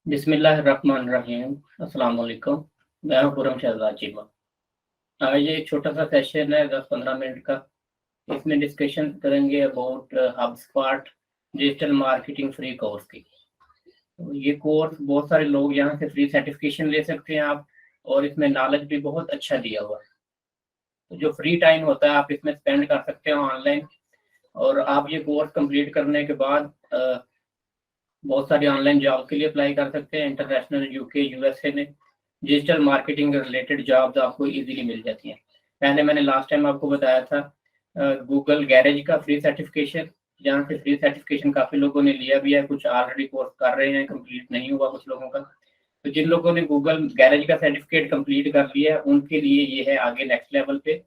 बिस्मिल्लाहिर्रहमानिर्रहीम। अस्सलाम वालेकुम। मैं हूं खुर्रम शहजाद चीमा। आज ये एक छोटा सा सेशन है 10-15 मिनट का। इसमें डिस्कशन करेंगे about HubSpot digital marketing free course की। तो ये कोर्स बहुत सारे लोग यहाँ से फ्री सर्टिफिकेशन ले सकते हैं आप, और इसमें नॉलेज भी बहुत अच्छा दिया हुआ है। तो जो फ्री टाइम होता है आप इसमें स्पेंड कर सकते हो ऑनलाइन, और आप ये कोर्स कंप्लीट करने के बाद बहुत सारी ऑनलाइन जॉब के लिए अप्लाई कर सकते हैं। इंटरनेशनल, यूके, यूएसए में डिजिटल मार्केटिंग रिलेटेड जॉब्स आपको इजीली मिल जाती हैं। पहले मैंने लास्ट टाइम आपको बताया था गूगल गैरेज का फ्री सर्टिफिकेशन, जहाँ से फ्री सर्टिफिकेशन काफ़ी लोगों ने लिया भी है, कुछ ऑलरेडी कोर्स कर रहे हैं, कंप्लीट नहीं हुआ कुछ लोगों का। तो जिन लोगों ने गूगल गैरेज का सर्टिफिकेट कंप्लीट कर लिया है उनके लिए ये है आगे नेक्स्ट लेवल पे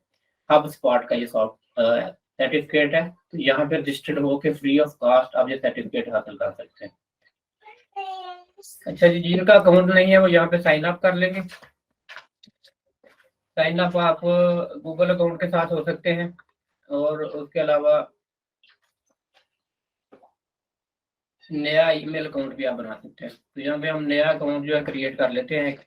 हब स्पॉट का ये सॉफ्ट सर्टिफिकेट है। तो यहाँ पे रजिस्टर्ड होकर फ्री ऑफ कॉस्ट आप ये सर्टिफिकेट हासिल कर सकते हैं। अच्छा जी, जिनका अकाउंट नहीं है वो यहाँ पे साइन अप कर लेंगे। साइन अप आप गूगल अकाउंट के साथ हो सकते हैं, और उसके अलावा नया ईमेल अकाउंट भी आप बना सकते हैं। तो यहाँ पे हम नया अकाउंट जो है क्रिएट कर लेते हैं।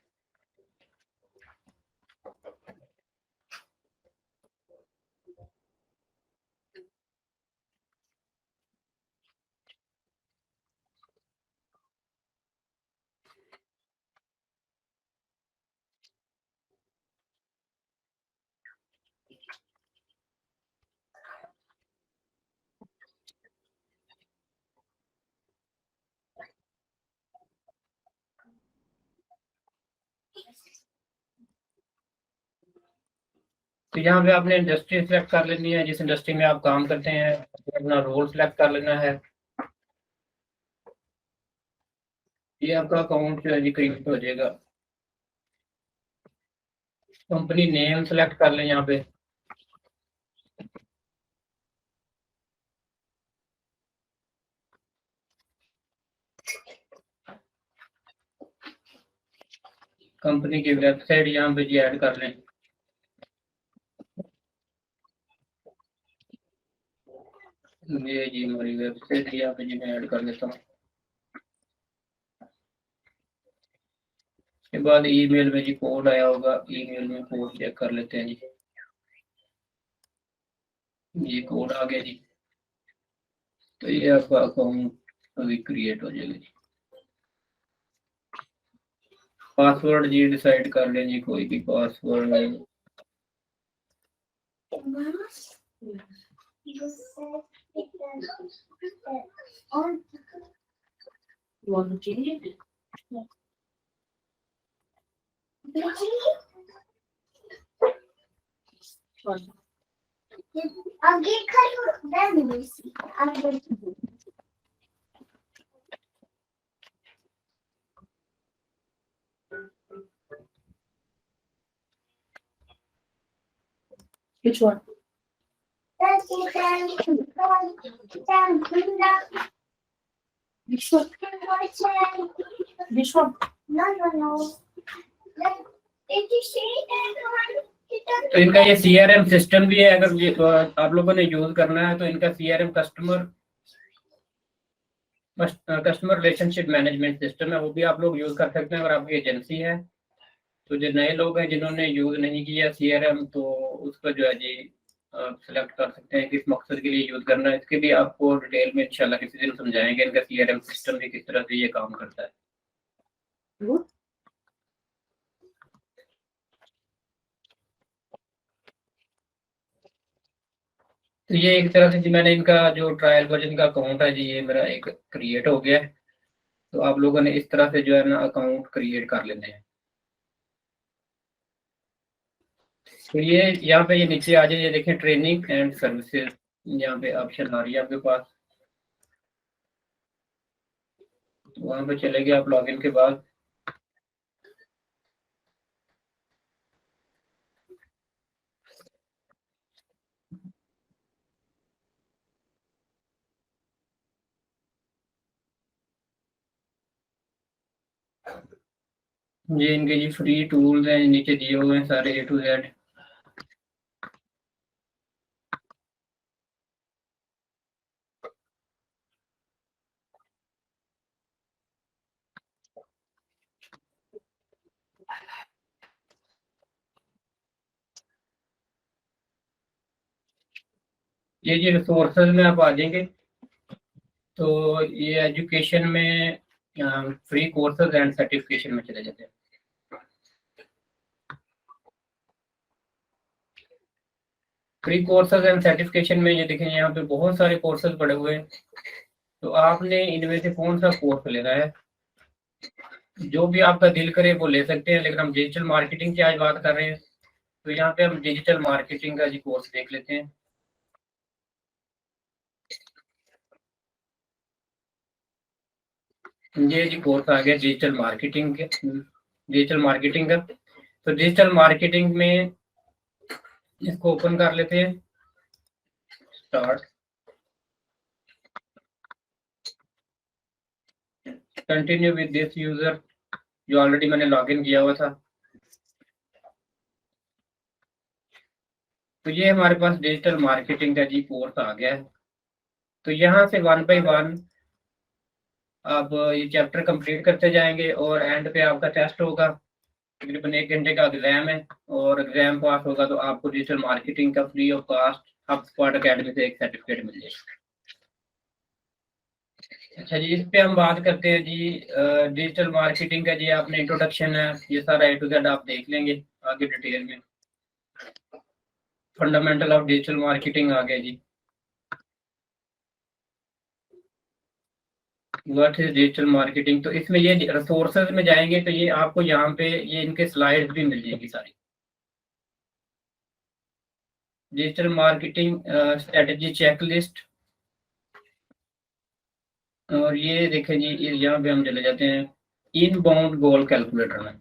तो यहाँ पे आपने इंडस्ट्री सेलेक्ट कर लेनी है, जिस इंडस्ट्री में आप काम करते हैं अपना रोल सेलेक्ट कर लेना है। ये आपका अकाउंट जो है जी क्रिएट हो जाएगा। कंपनी नेम सेलेक्ट कर लें यहाँ पे। कंपनी की वेबसाइट यहाँ पे जी ऐड कर लें। ये जी हमारी वेबसाइट यहाँ पे जी मैं ऐड कर लेता हूँ। उसके बाद ईमेल में जी कोड आया होगा, ईमेल में कोड चेक कर लेते हैं जी। ये कोड आ गया जी। तो ये आपका अकाउंट अभी क्रिएट हो जाएगा जी। पासवर्ड जी डिसाइड कर लें जी, कोई भी password. Which one? Which one? Which one? तो इनका ये CRM सिस्टम भी है। अगर ये आप लोगों ने यूज करना है तो इनका CRM customer relationship management system है, वो भी आप लोग यूज कर सकते हैं अगर आपकी एजेंसी है। तो जो नए लोग हैं जिन्होंने यूज नहीं किया CRM, तो उसका जो है जी सेलेक्ट कर सकते हैं किस मकसद के लिए यूज करना है। इसके लिए आपको डिटेल में इंशाल्लाह किसी दिन समझाएंगे इनका CRM सिस्टम भी किस तरह से ये काम करता है। तो ये एक तरह से जी मैंने इनका जो ट्रायल वर्जन का अकाउंट है जी, ये मेरा एक क्रिएट हो गया है। तो आप लोगों ने इस तरह से जो है ना अकाउंट क्रिएट कर लेने हैं। तो ये यहाँ पे ये नीचे आ जाए, ये देखें ट्रेनिंग एंड सर्विसेज, यहाँ पे ऑप्शन आ रही है आपके पास। तो वहाँ पे चले गए आप लॉगिन के बाद। ये इनके जी फ्री टूल्स हैं, नीचे दिए हुए हैं सारे A to Z। ये जी रिसोर्सेज में आप आ जाएंगे तो ये एजुकेशन में फ्री कोर्सेज एंड सर्टिफिकेशन में चले जाते हैं। फ्री कोर्सेज एंड सर्टिफिकेशन में ये देखें यहाँ पे बहुत सारे कोर्सेज पड़े हुए हैं, तो आपने इनमें से कौन सा कोर्स लेना है, जो भी आपका दिल करे वो ले सकते हैं। लेकिन हम डिजिटल मार्केटिंग की आज बात कर रहे हैं, तो यहाँ पे हम डिजिटल मार्केटिंग का जी कोर्स देख लेते हैं। ये जी कोर्स आ गया डिजिटल मार्केटिंग के, डिजिटल मार्केटिंग का। तो डिजिटल मार्केटिंग में इसको ओपन कर लेते हैं, start, continue with this user, जो ऑलरेडी मैंने लॉगिन किया हुआ था। तो ये हमारे पास डिजिटल मार्केटिंग का जी कोर्स आ गया है। तो यहाँ से वन बाय वन आप ये चैप्टर कंप्लीट करते जाएंगे और एंड पे आपका टेस्ट होगा। तकरीबन 1 घंटे का एग्जाम है, और एग्जाम पास होगा तो आपको डिजिटल मार्केटिंग का free of cost HubSpot academy से एक सर्टिफिकेट मिल जाएगा। अच्छा जी, इस पे हम बात करते हैं जी डिजिटल मार्केटिंग का। जी आपने इंट्रोडक्शन है, ये सारा A to Z आप देख लेंगे आगे डिटेल में। फंडामेंटल ऑफ डिजिटल मार्केटिंग आ गया जी, व्हाट इज डिजिटल मार्केटिंग। तो इसमें ये रिसोर्सेज में जाएंगे तो ये आपको यहाँ पे ये इनके स्लाइड्स भी मिल जाएगी सारी। डिजिटल मार्केटिंग स्ट्रेटजी चेकलिस्ट, और ये देखें जी यहाँ पे हम चले जाते हैं इनबाउंड गोल कैलकुलेटर में।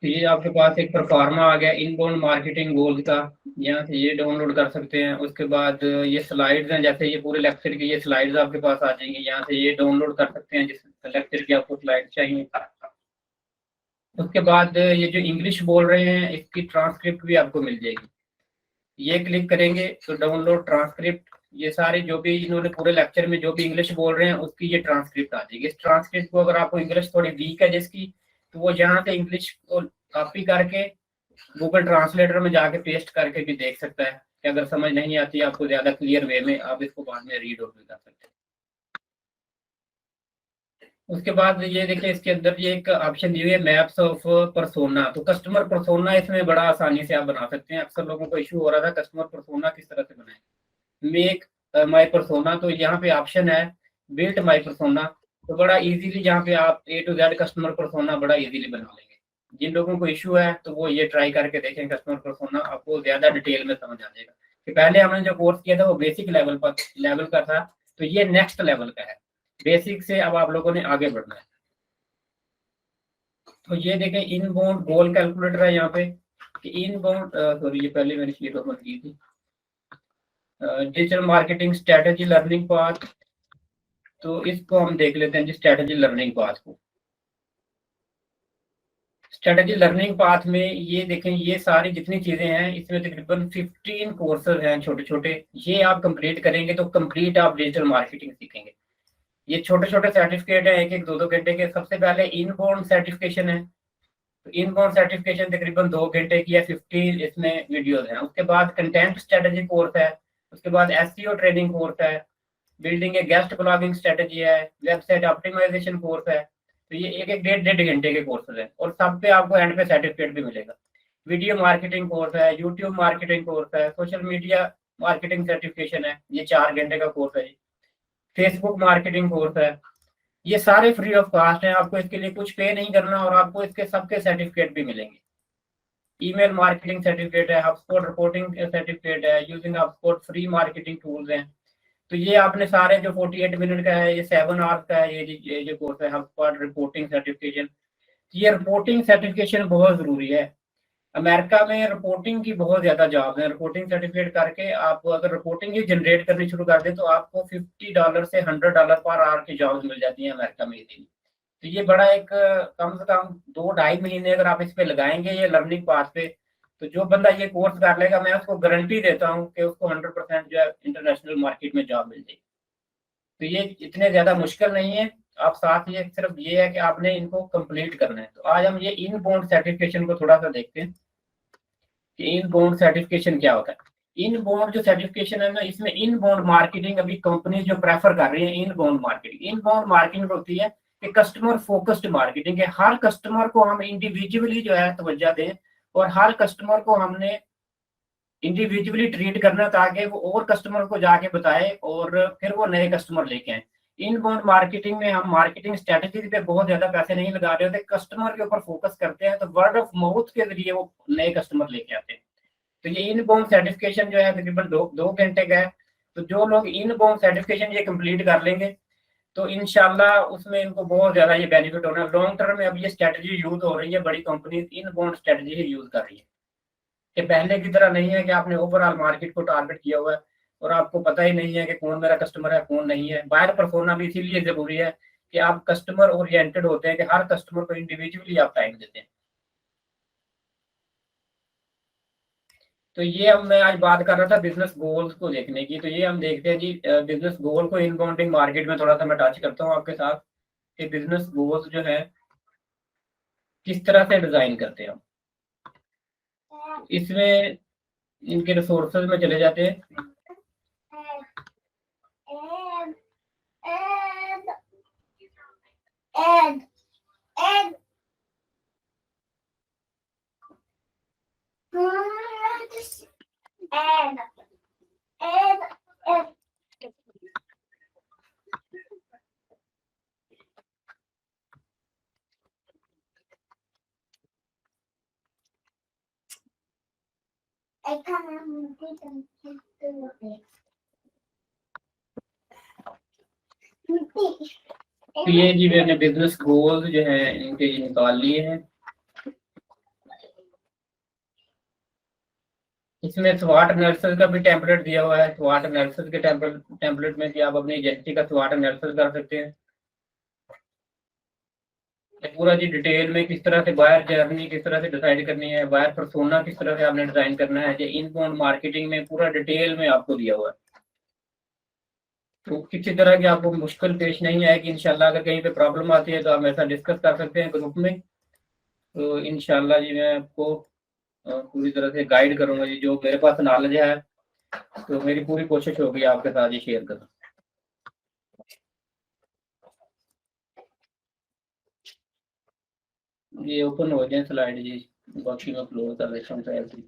तो ये आपके पास एक परफॉर्मा आ गया इनबाउंड मार्केटिंग गोल्स का, यहाँ से ये डाउनलोड कर सकते हैं। उसके बाद ये स्लाइड्स हैं, जैसे ये पूरे लेक्चर की ये स्लाइड्स आपके पास आ जाएंगी, यहाँ से ये डाउनलोड कर सकते हैं जिस लेक्चर की आपको स्लाइड चाहिए। उसके बाद ये जो इंग्लिश बोल रहे हैं इसकी ट्रांसक्रिप्ट भी आपको मिल जाएगी। ये क्लिक करेंगे तो डाउनलोड ट्रांसक्रिप्ट, ये सारे जो भी इन्होंने पूरे लेक्चर में जो भी इंग्लिश बोल रहे हैं उसकी ये ट्रांसक्रिप्ट आ जाएगी। इस ट्रांसक्रिप्ट को अगर आपको इंग्लिश थोड़ी वीक है जिसकी, तो वो यहाँ से इंग्लिश को कॉपी करके गूगल ट्रांसलेटर में जाके पेस्ट करके भी देख सकता है कि अगर समझ नहीं आती आपको ज्यादा क्लियर वे में, आप इसको बाद में रीड और भी कर सकते हैं। उसके बाद ये देखिए इसके अंदर ये एक ऑप्शन दी हुई है मैप्स ऑफ परसोना। तो कस्टमर परसोना इसमें बड़ा आसानी से आप बना सकते हैं। अक्सर लोगों को इशू हो रहा था कस्टमर परसोना किस तरह से बनाए, मेक माई परसोना। तो यहाँ पे ऑप्शन है बिल्ट माई परसोना। तो बड़ा इजीली यहाँ पे आप A to Z customer persona बड़ा इजीली बना लेंगे। जिन लोगों को इशू है तो वो ये ट्राई करके देखें कस्टमर परसोना, आपको ज्यादा डिटेल में समझ आ जाएगा। कि पहले हमने जो कोर्स किया था वो बेसिक लेवल का था, तो ये नेक्स्ट लेवल का है। बेसिक से अब आप लोगों ने आगे बढ़ना है। तो ये देखें इनबाउंड गोल कैलकुलेटर है यहाँ पे कि इनबाउंड, सॉरी ये पहले मैंने शीट ओपन की थी, digital marketing strategy learning path. तो इसको हम देख लेते हैं जी स्ट्रेटेजी लर्निंग पाथ को। स्ट्रेटेजी लर्निंग पाथ में ये देखें ये सारी जितनी चीजें हैं इसमें तकरीबन 15 कोर्सेज हैं छोटे छोटे। ये आप कंप्लीट करेंगे तो कंप्लीट आप डिजिटल मार्केटिंग सीखेंगे। ये छोटे छोटे सर्टिफिकेट हैं, एक एक दो दो घंटे के। सबसे पहले इनबाउंड सर्टिफिकेशन है, तो इनबाउंड सर्टिफिकेशन तकरीबन 2 घंटे की है, 50 इसमें वीडियोज हैं। उसके बाद कंटेंट स्ट्रेटेजी कोर्स है, उसके बाद एसईओ ट्रेनिंग कोर्स है, बिल्डिंग ए गेस्ट ब्लॉगिंग स्ट्रेटेजी है, वेबसाइट ऑप्टिमाइजेशन कोर्स है। तो ये एक एक डेढ़ घंटे के कोर्सेज हैं, और सब पे आपको एंड पे सर्टिफिकेट भी मिलेगा। वीडियो मार्केटिंग कोर्स है, यूट्यूब मार्केटिंग कोर्स है, सोशल मीडिया मार्केटिंग सर्टिफिकेशन है, ये 4 घंटे का कोर्स है। फेसबुक मार्केटिंग कोर्स है। ये सारे फ्री ऑफ कॉस्ट हैं, आपको इसके लिए कुछ पे नहीं करना, और आपको इसके सबके सर्टिफिकेट भी मिलेंगे। ईमेल मार्केटिंग सर्टिफिकेट है, HubSpot रिपोर्टिंग सर्टिफिकेट है, using HubSpot free marketing tools हैं। तो ये आपने सारे जो 48 मिनट का है, ये 7 आवर्स का है, ये जो कोर्स है HubSpot रिपोर्टिंग सर्टिफिकेशन। ये रिपोर्टिंग सर्टिफिकेशन बहुत जरूरी है। अमेरिका में रिपोर्टिंग की बहुत ज्यादा जॉब है। रिपोर्टिंग सर्टिफिकेट करके आप अगर रिपोर्टिंग ही जनरेट करनी शुरू कर दें तो आपको $50 से $100 पर आवर की जॉब्स मिल जाती हैं अमेरिका में इजीली। तो ये बड़ा एक कम से कम 2-2.5 महीने अगर आप इस पे लगाएंगे ये लर्निंग पाथ पे, तो जो बंदा ये कोर्स कर लेगा मैं उसको गारंटी देता हूँ कि उसको 100% जो है इंटरनेशनल मार्केट में जॉब मिल जाएगी। तो ये इतने ज्यादा मुश्किल नहीं है। आप साथ ये सिर्फ ये है कि आपने इनको कंप्लीट करना है। तो आज हम ये इनबाउंड सर्टिफिकेशन को थोड़ा सा देखते हैं कि इनबाउंड सर्टिफिकेशन क्या होता है। इनबाउंड जो सर्टिफिकेशन है ना, इसमें इनबाउंड मार्केटिंग अभी कंपनी जो प्रेफर कर रही है इनबाउंड मार्केटिंग। इनबाउंड मार्केटिंग होती है कि कस्टमर फोकस्ड मार्केटिंग है। हर कस्टमर को हम इंडिविजुअली जो है तवज्जो दें और हर कस्टमर को हमने इंडिविजुअली ट्रीट करना ताकि वो और कस्टमर को जाके बताए और फिर वो नए कस्टमर लेके आए। इनबाउंड मार्केटिंग में हम मार्केटिंग स्ट्रेटजी पे बहुत ज्यादा पैसे नहीं लगा रहे होते, कस्टमर के ऊपर फोकस करते हैं, तो वर्ड ऑफ माउथ के जरिए वो नए कस्टमर लेके आते हैं। तो ये इनबाउंड सर्टिफिकेशन जो है तकरीबन 2 घंटे का है। तो जो लोग इनबाउंड सर्टिफिकेशन ये कंप्लीट कर लेंगे तो इंशाल्लाह उसमें इनको बहुत ज्यादा ये बेनिफिट होना है। लॉन्ग टर्म में अब ये स्ट्रेटजी यूज हो रही है, बड़ी कंपनी इनबाउंड स्ट्रेटजी ही यूज कर रही है कि पहले की तरह नहीं है कि आपने ओवरऑल मार्केट को टारगेट किया हुआ है और आपको पता ही नहीं है कि कौन मेरा कस्टमर है कौन नहीं है। बाहर परफॉर्म होना भी इसीलिए जरूरी है कि आप कस्टमर ओरिएंटेड होते हैं कि हर कस्टमर को इंडिविजुअली आप टाइम देते हैं। तो ये हम मैं आज बात कर रहा था बिजनेस गोल्स को देखने की। तो ये हम देखते हैं जी बिजनेस गोल को इनबाउंडिंग मार्केट में थोड़ा सा मैं टच करता हूँ आपके साथ कि बिजनेस गोल्स जो है किस तरह से डिजाइन करते हैं हम। इसमें इनके रिसोर्सेज में चले जाते हैं। तो ये जी मैंने बिजनेस गोल्स जो है इनके निकाल लिए हैं। इसमें स्वाट एनालिसिस का भी टेम्पलेट दिया हुआ है। स्वाट एनालिसिस के टेम्पलेट में भी आप अपनी एजेंसी का स्वाट एनालिसिस कर सकते हैं। पूरा जी डिटेल में किस तरह से बायर जर्नी किस तरह से डिसाइड करनी है, बायर पर्सोना किस तरह से आपने डिजाइन करना है, ये इनबाउंड मार्केटिंग में पूरा डिटेल में आपको दिया हुआ है। तो किसी तरह की आपको मुश्किल पेश नहीं आएगी इंशाल्लाह। अगर कहीं पे प्रॉब्लम आती है तो आप मेरे साथ डिस्कस कर सकते हैं ग्रुप में। तो इंशाल्लाह जी मैं आपको पूरी तरह से गाइड करूंगा जी, जो मेरे पास नॉलेज है तो मेरी पूरी कोशिश होगी आपके साथ ये शेयर करना। ये ओपन हो जाए स्लाइड जी, बाकी मैं क्लोज कर देता हूँ शायद।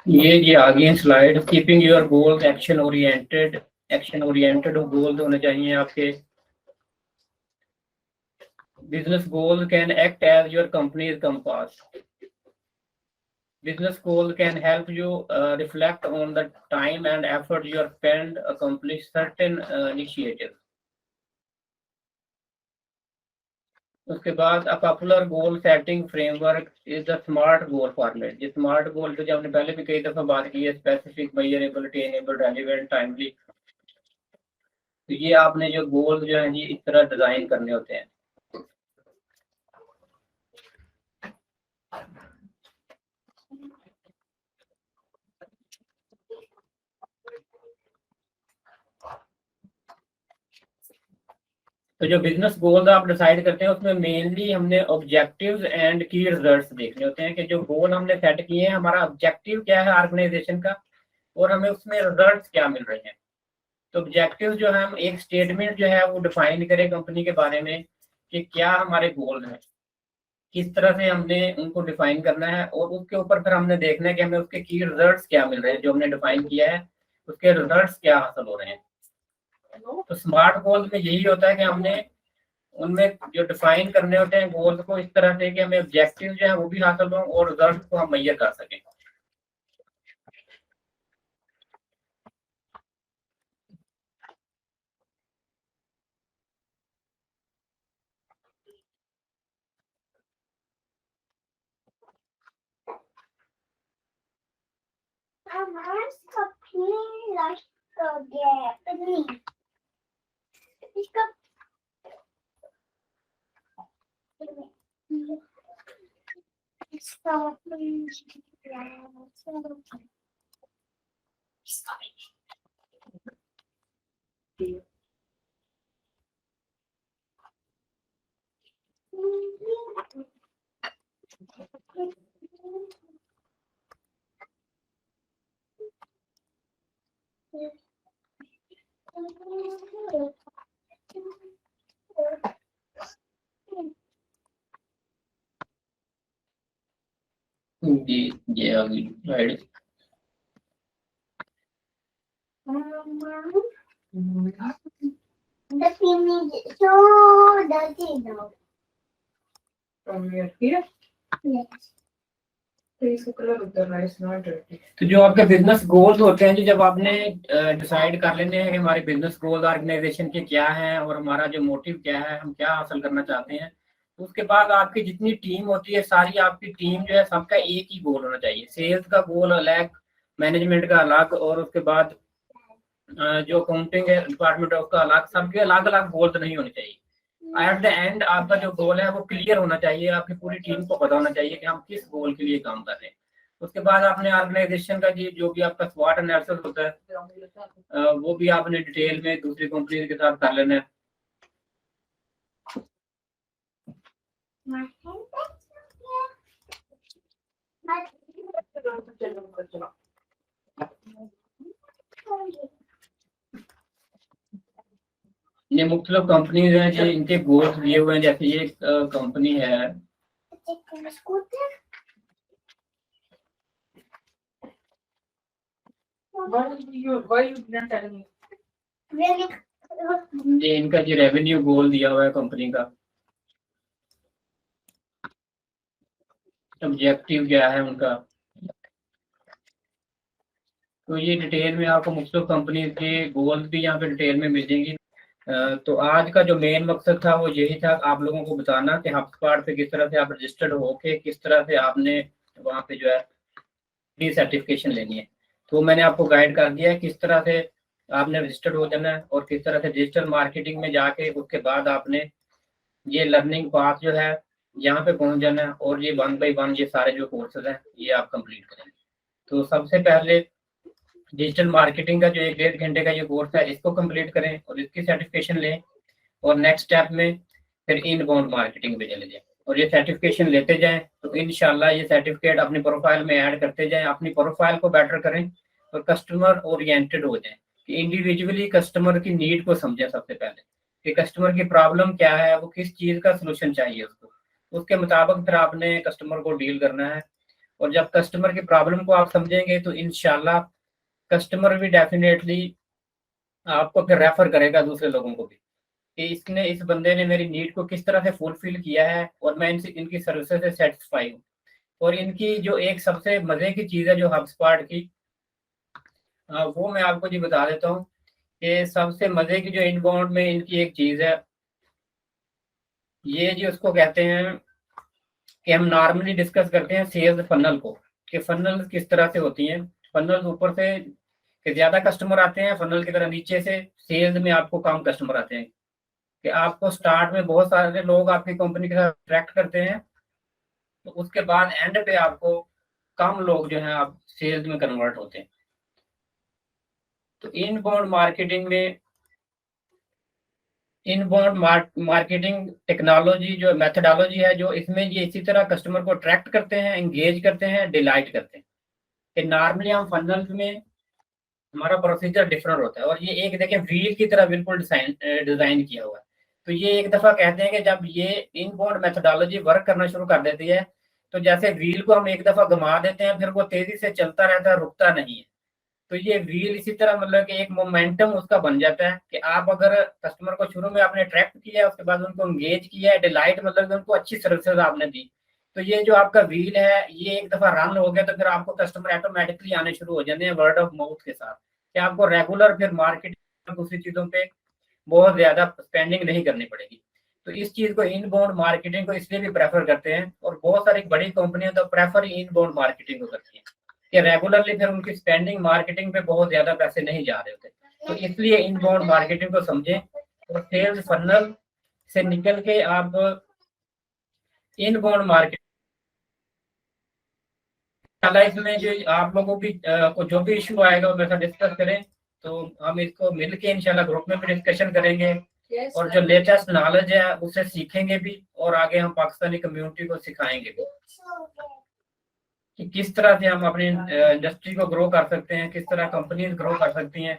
ये जी आगे slide, keeping your goals action oriented. Action oriented goals होने चाहिए आपके। Business goal can act as your company's compass. Business goal can help you reflect on the time and effort you have spent accomplish certain initiatives. उसके बाद a popular goal setting framework is the smart goal format. ये smart गोल जो हमने पहले भी कई दफा बात की है, specific, measurable, attainable, relevant, timely. तो ये आपने जो गोल जो है जी इस तरह डिजाइन करने होते हैं। तो जो बिजनेस गोल्स आप डिसाइड करते हैं उसमें मेनली हमने ऑब्जेक्टिव्स एंड की रिजल्ट्स देखने होते हैं कि जो गोल हमने सेट किए हैं हमारा ऑब्जेक्टिव क्या है ऑर्गेनाइजेशन का और हमें उसमें रिजल्ट्स क्या मिल रहे हैं। तो ऑब्जेक्टिव जो है हम एक स्टेटमेंट जो है वो डिफाइन करें कंपनी के बारे में कि क्या हमारे गोल हैं, किस तरह से हमने उनको डिफाइन करना है और उसके ऊपर फिर हमने देखना है कि हमें उसके की रिजल्ट्स क्या मिल रहे हैं, जो हमने डिफाइन किया है उसके रिजल्ट्स क्या हासिल हो रहे हैं। तो स्मार्ट गोल में यही होता है कि हमने उनमें जो डिफाइन करने होते हैं गोल्स को इस तरह से कि हमें ऑब्जेक्टिव जो है वो भी हासिल हो और रिजल्ट को हम मैयर कर सकें। ये अभी right. The thing is so dirty now. From here? Yes. तो इसका कलर उतर रहा है, it's not dirty. तो जो आपके बिजनेस गोल्स होते हैं, जब आपने डिसाइड कर लेते हैं कि हमारे बिजनेस गोल ऑर्गेनाइजेशन के क्या हैं और हमारा जो मोटिव क्या है, हम क्या हासिल करना चाहते हैं, तो उसके बाद आपकी जितनी टीम होती है, सारी आपकी टीम जो है, सबका एक ही गोल होना चाहिए। सेल्स का गोल अलग, मैनेजमेंट का अलग, और उसके बाद जो अकाउंटिंग है डिपार्टमेंट है उसका अलग, सबके अलग अलग गोल तो नहीं होने चाहिए। एट द एंड आपका जो गोल है वो क्लियर होना चाहिए, आपकी पूरी टीम को पता होना चाहिए कि हम किस गोल के लिए काम कर रहे हैं। उसके बाद आपने ऑर्गेनाइजेशन का जो भी आपका स्वॉट एनालिसिस होता है, वो भी आपने डिटेल में दूसरी कंपनी के साथ कर लेना है। ये मुख्तलिफ कंपनीज हैं जो इनके गोल्स दिए हुए हैं। जैसे ये कंपनी है, Why you didn't tell me? ये इनका जो रेवेन्यू गोल दिया हुआ है कंपनी का, ऑब्जेक्टिव क्या है उनका, तो ये डिटेल में आपको मुख्तलिफ कंपनी के गोल्स भी यहाँ पे डिटेल में मिल जाएंगी। तो आज का जो मेन मकसद था वो यही था, आप लोगों को बताना कि HubSpot पे किस तरह से आप रजिस्टर्ड होके किस तरह से आपने वहाँ पे जो है फ्री सर्टिफिकेशन लेनी है। तो मैंने आपको गाइड कर दिया है किस तरह से आपने रजिस्टर्ड हो जाना है और किस तरह से डिजिटल मार्केटिंग में जाके उसके बाद आपने ये लर्निंग पाथ जो है यहाँ पे पहुंच जाना है, और ये 1 by 1 ये सारे जो कोर्सेज हैं ये आप कंप्लीट करेंगे। तो सबसे पहले डिजिटल मार्केटिंग का जो 1-1.5 घंटे का ये कोर्स है, इसको कंप्लीट करें और इसकी सर्टिफिकेशन लें, और नेक्स्ट स्टेप में फिर इनबाउंड मार्केटिंग पे चले जाएं और ये सर्टिफिकेशन लेते जाएं। तो इंशाल्लाह ये सर्टिफिकेट अपनी प्रोफाइल में ऐड करते जाएं, अपनी प्रोफाइल को बेटर करें और कस्टमर ओरिएंटेड हो जाएं, कि इंडिविजुअली कस्टमर की नीड को समझें सबसे पहले, कि कस्टमर की प्रॉब्लम क्या है, वो किस चीज़ का सोल्यूशन चाहिए उसको, उसके मुताबिक फिर आपने कस्टमर को डील करना है। और जब कस्टमर की प्रॉब्लम को आप समझेंगे तो इंशाल्लाह कस्टमर भी डेफिनेटली आपको फिर रेफर करेगा दूसरे लोगों को भी, कि इसने इस बंदे ने मेरी नीड को किस तरह से फुलफिल किया है और मैं इनकी सर्विसेज से सेटिस्फाई हूँ। और इनकी जो एक सबसे मजे की चीज़ है जो HubSpot की, वो मैं आपको जी बता देता हूँ कि सबसे मजे की जो इनबाउंड में इनकी एक चीज़ है, ये जी उसको कहते हैं कि हम नॉर्मली डिस्कस करते हैं सेल्स फनल को, कि फनल किस तरह से होती हैं। फनल ऊपर से कि ज्यादा कस्टमर आते हैं, फनल की तरह नीचे से सेल्स में आपको कम कस्टमर आते हैं, कि आपको स्टार्ट में बहुत सारे लोग आपकी कंपनी के साथ अट्रैक्ट करते हैं, तो उसके बाद एंड पे आपको कम लोग जो हैं आप सेल्स में कन्वर्ट होते हैं। तो इनबाउंड मार्केटिंग टेक्नोलॉजी जो मेथडोलॉजी है, जो इसमें ये इसी तरह कस्टमर को अट्रैक्ट करते हैं, एंगेज करते हैं, डिलाइट करते हैं। कि नॉर्मली हम फनल में हमारा प्रोसीजर डिफरेंट होता है, और ये एक देखिए व्हील की तरह बिल्कुल डिजाइन किया हुआ है। तो ये एक दफा कहते हैं कि जब ये इनबाउंड मेथडोलॉजी वर्क करना शुरू कर देती है, तो जैसे व्हील को हम एक दफा घुमा देते हैं, फिर वो तेजी से चलता रहता है, रुकता नहीं है। तो ये व्हील इसी तरह मतलब कि एक मोमेंटम उसका बन जाता है, कि आप अगर कस्टमर को शुरू में आपने अट्रैक्ट किया है, उसके बाद उनको एंगेज किया है, डिलाइट मतलब उनको अच्छी सर्विसेज आपने दी, तो ये जो आपका व्हील है ये एक दफा रन हो गया, तो फिर आपको कस्टमर ऑटोमेटिकली आने शुरू हो जाते हैं वर्ड ऑफ माउथ के साथ, कि आपको रेगुलर फिर मार्केटिंग दूसरी चीजों पे बहुत ज्यादा स्पेंडिंग नहीं करनी पड़ेगी। तो इस चीज को इनबाउंड मार्केटिंग को इसलिए भी प्रेफर करते हैं, और बहुत सारी बड़ी कंपनियां तो प्रेफर इनबाउंड मार्केटिंग को करती हैं। कि रेगुलरली फिर उनकी स्पेंडिंग मार्केटिंग पे बहुत ज्यादा पैसे नहीं जा रहे होते। तो इसलिए इनबाउंड मार्केटिंग को समझें और सेल्स फनल से निकल के आप इनबाउंड मार्केट इसमें जो आप लोगों की को जो भी इशू आएगा वो मेरे साथ डिस्कस करें, तो हम इसको मिलके इंशाल्लाह ग्रुप में भी डिस्कशन करेंगे और जो लेटेस्ट नॉलेज है उसे सीखेंगे भी और आगे हम पाकिस्तानी कम्युनिटी को सिखाएंगे भी कि किस तरह से हम अपनी इंडस्ट्री को ग्रो कर सकते हैं, किस तरह कंपनीज ग्रो कर सकती हैं।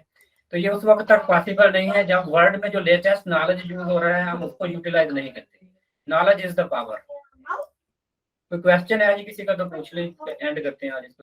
तो ये उस वक्त तक पॉसिबल नहीं है जब वर्ल्ड में जो लेटेस्ट नॉलेज यूज हो रहा है हम उसको यूटिलाइज नहीं करते। Knowledge is the power. कोई क्वेश्चन है आज किसी का तो पूछ ले, एंड करते हैं आज इसको।